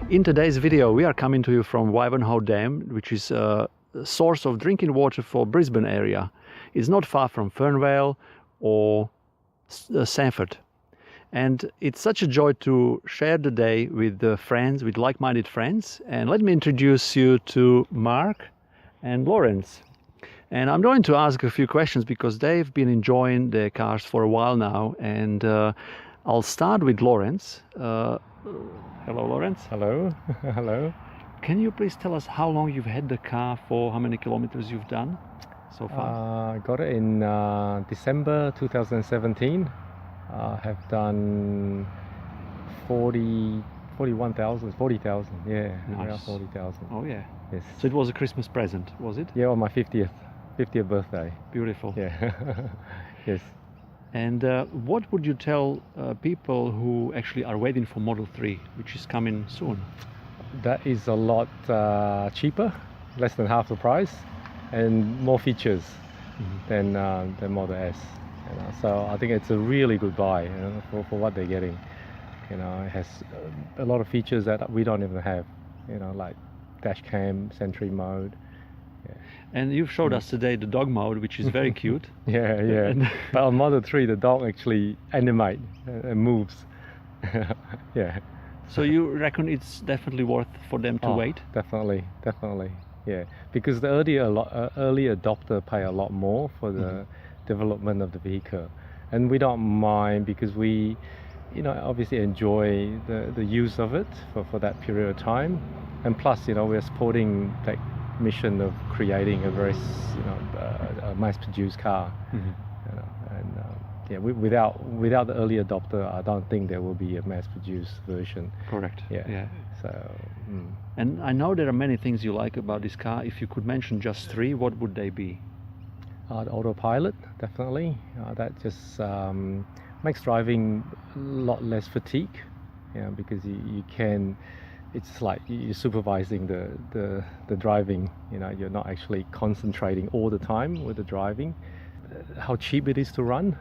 In today's video, we are coming to you from Wivenhoe Dam, which is a source of drinking water for Brisbane area. It's not far from Fernvale or Sanford. And it's such a joy to share the day with friends, with like-minded friends. And let me introduce you to Mark and Lawrence. And I'm going to ask a few questions because they've been enjoying their cars for a while now. And I'll start with Lawrence. Hello, Lawrence. Hello. Hello. Can you please tell us how long you've had the car for, how many kilometers you've done so far? I got it in December 2017. I have done 40,000, yeah. Nice. Around 40,000. Oh yeah. Yes. So it was a Christmas present, was it? Yeah, on my 50th birthday. Beautiful. Yeah. Yes. And what would you tell people who actually are waiting for Model 3, which is coming soon? That is a lot cheaper, less than half the price, and more features than Model S. You know, so I think it's a really good buy, you know, for what they're getting. You know, it has a lot of features that we don't even have. You know, like dash cam, Sentry mode. Yeah. And you've showed us today the dog mode, which is very cute. Yeah, yeah. But on Model 3, the dog actually animates and moves. Yeah. So you reckon it's definitely worth for them to wait? Definitely, definitely. Yeah, because the early adopter pay a lot more for the development of the vehicle, and we don't mind because we, you know, obviously enjoy the use of it for that period of time, and plus, you know, we're supporting that mission of creating a very, you know, a mass-produced car. You know, and yeah, without the early adopter, I don't think there will be a mass-produced version. Correct. Yeah. So. And I know there are many things you like about this car. If you could mention just three, what would they be? The autopilot, definitely. That just makes driving a lot less fatigue. You know, because you can. It's like you're supervising the driving. You know, you're not actually concentrating all the time with the driving. How cheap it is to run.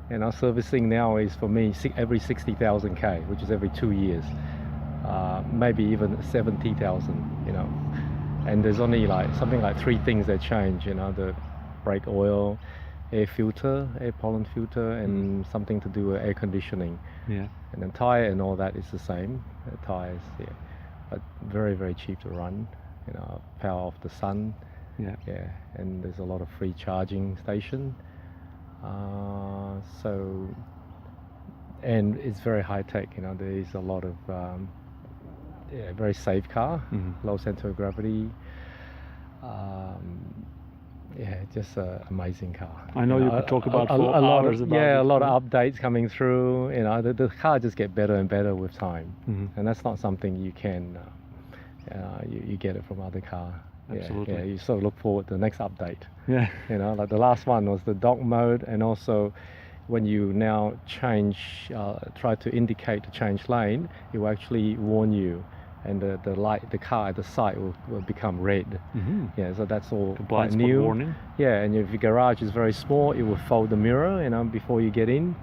And our servicing now is, for me, every 60,000 K, which is every 2 years. Maybe even 70,000. You know, and there's only like something like 3 things that change. You know, the brake oil, air filter, air pollen filter, and something to do with air conditioning. Yeah. And then tire and all that is the same. Tires, yeah. But very, very cheap to run. You know, power off the sun. Yeah. And there's a lot of free charging station. So, and it's very high tech. You know, there is a lot of very safe car, low center of gravity. Yeah, just an amazing car. I know you could talk about for hours about it. Yeah, a lot of updates coming through. You know, the car just get better and better with time, and that's not something you can. You get it from other car. Absolutely. Yeah, you sort of look forward to the next update. Yeah. You know, like the last one was the dog mode, and also when you now change, try to indicate to change lane, it will actually warn you and the car at the side will become red. Yeah, so that's all The quite blind spot new. warning. Yeah, and if your garage is very small, it will fold the mirror, before you get in.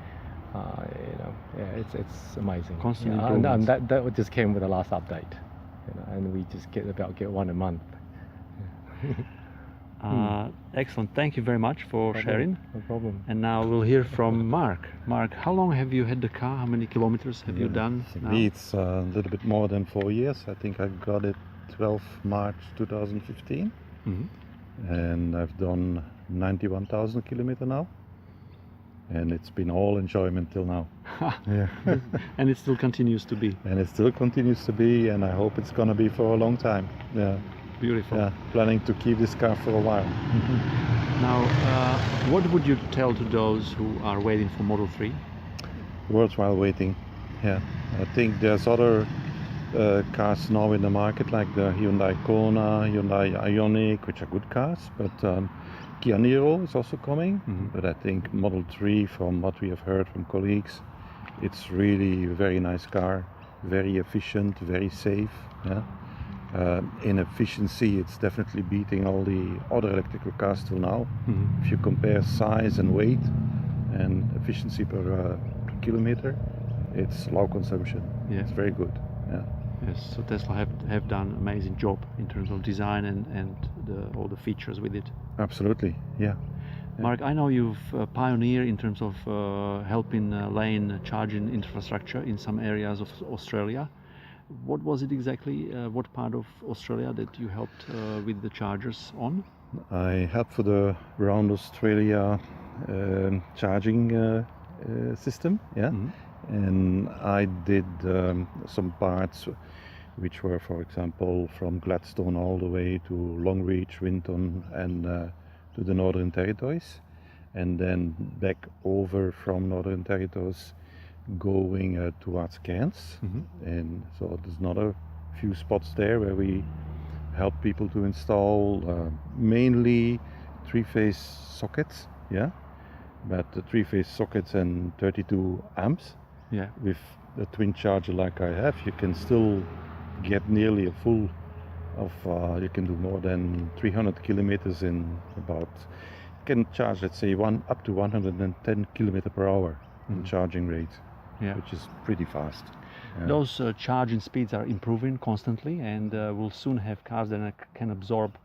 Yeah, it's amazing. Constant and improvements. that just came with the last update, and we just get one a month. Excellent. Thank you very much for sharing. No problem. And now we'll hear from Mark. Mark, how long have you had the car? How many kilometers have you done For now? me, it's a little bit more than 4 years. I think I got it 12 March 2015, and I've done 91,000 kilometers now, and it's been all enjoyment till now. Yeah. And it still continues to be. And it still continues to be, and I hope it's gonna be for a long time. Yeah. Beautiful. Yeah, planning to keep this car for a while. Now, what would you tell to those who are waiting for Model 3? Worthwhile waiting. Yeah, I think there's other cars now in the market, like the Hyundai Kona, Hyundai Ioniq, which are good cars, but Kia Niro is also coming. But I think Model 3, from what we have heard from colleagues, it's really a very nice car, very efficient, very safe. Yeah. In efficiency, it's definitely beating all the other electrical cars till now. If you compare size and weight and efficiency per kilometer, it's low consumption. Yeah. It's very good. Yeah. Yes, so Tesla have done an amazing job in terms of design and all the features with it. Absolutely. Yeah. Mark, I know you've pioneered in terms of helping lane charging infrastructure in some areas of Australia. What was it exactly? What part of Australia that you helped with the chargers on? I help for the Round Australia charging system. Yeah. And I did some parts which were, for example, from Gladstone all the way to Longreach, Winton, and to the Northern Territories, and then back over from Northern Territories going towards Cairns. And so there's another few spots there where we help people to install mainly three-phase sockets, yeah, but the three-phase sockets and 32 amps. Yeah. With a twin charger like I have, you can still get nearly a full of, you can do more than 300 kilometers in about, you can charge, let's say, up to 110 kilometers per hour in charging rate, which is pretty fast. Yeah. Those charging speeds are improving constantly, and we'll soon have cars that can absorb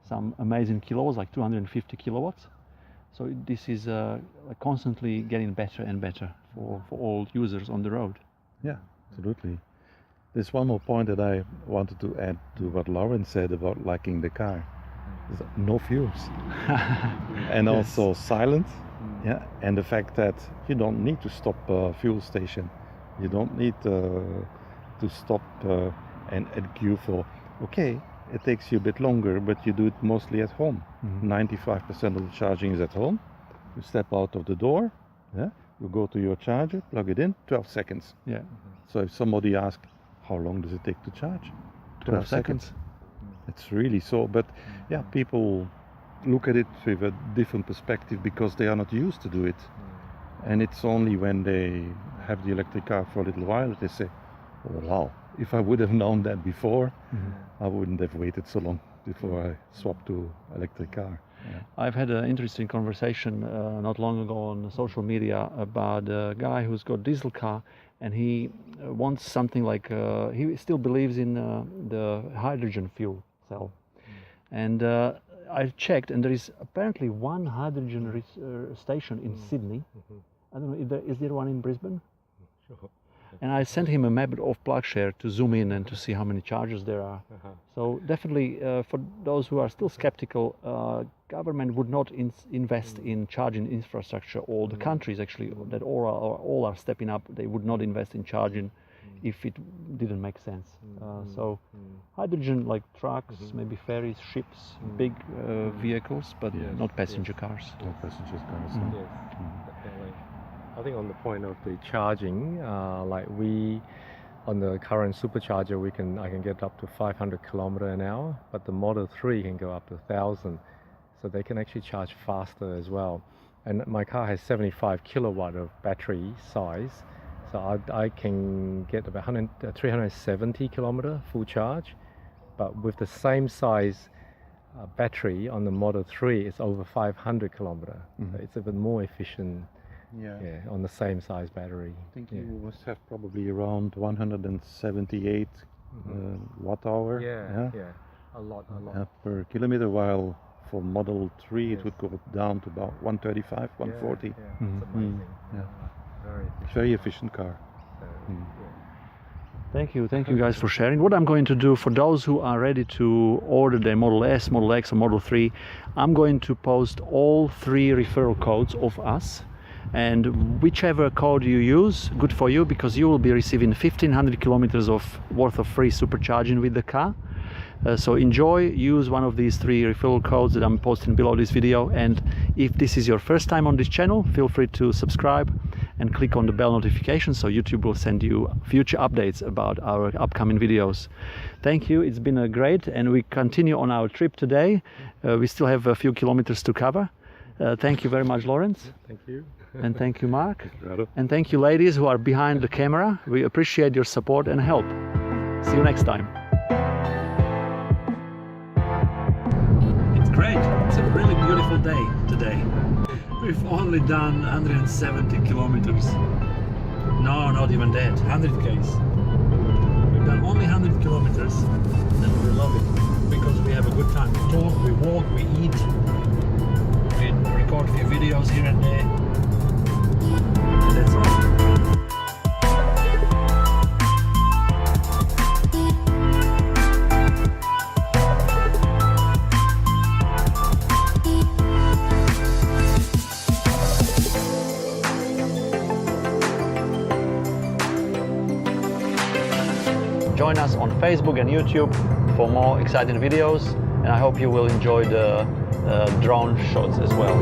some amazing kilowatts, like 250 kilowatts. So this is constantly getting better and better for all users on the road. Yeah, absolutely. There's one more point that I wanted to add to what Lauren said about liking the car. No fumes. And also silent. Yeah, and the fact that you don't need to stop a fuel station. You don't need to stop and queue for, okay, it takes you a bit longer, but you do it mostly at home. 95% of the charging is at home. You step out of the door, yeah, you go to your charger, plug it in, 12 seconds. Yeah. So if somebody asks, how long does it take to charge? 12 seconds. It's really so, but yeah, people look at it with a different perspective because they are not used to do it. And it's only when they have the electric car for a little while that they say, oh wow, if I would have known that before, I wouldn't have waited so long before I swapped to electric car. Yeah. I've had an interesting conversation not long ago on social media about a guy who's got a diesel car, and he wants something like, he still believes in the hydrogen fuel cell. And I checked, and there is apparently one hydrogen station in Sydney. I don't know, is there one in Brisbane? Sure. And I sent him a map of PlugShare to zoom in and to see how many chargers there are. So definitely for those who are still skeptical, government would not invest in charging infrastructure, or the countries actually that all are stepping up, they would not invest in charging if it didn't make sense. So hydrogen, like trucks, maybe ferries, ships, big vehicles, but not passenger cars. No passenger cars. Yes, definitely. I think on the point of the charging, like we, on the current supercharger, I can get up to 500 kilometers an hour, but the Model 3 can go up to 1,000. So they can actually charge faster as well. And my car has 75 kilowatt of battery size, So I can get about 370 kilometer full charge, but with the same size battery on the Model 3, it's over 500 kilometer. So it's a bit more efficient. Yeah, on the same size battery. I think you must have probably around 178 watt hour. A lot. Per kilometer, while for Model 3 it would go down to about 135, 140. It's amazing. Very efficient. It's a very efficient car. Thank you guys for sharing. What I'm going to do for those who are ready to order their Model S, Model X or Model 3, I'm going to post all 3 referral codes of us, and whichever code you use, good for you, because you will be receiving 1500 kilometers worth of free supercharging with the car. So enjoy, use one of these 3 referral codes that I'm posting below this video, and if this is your first time on this channel, feel free to subscribe and click on the bell notification so YouTube will send you future updates about our upcoming videos. Thank you, it's been great, and we continue on our trip today. We still have a few kilometers to cover. Thank you very much, Lawrence. Thank you. And thank you, Mark. Thank you, and thank you, ladies who are behind the camera. We appreciate your support and help. See you next time. It's great. It's a really beautiful day today. We've only done 170 kilometers. No, not even that. 100 k's. We've done only 100 kilometers, and we love it because we have a good time. We talk, we walk, we eat, we record a few videos here and there. And that's all. Join us on Facebook and YouTube for more exciting videos, and I hope you will enjoy the drone shots as well.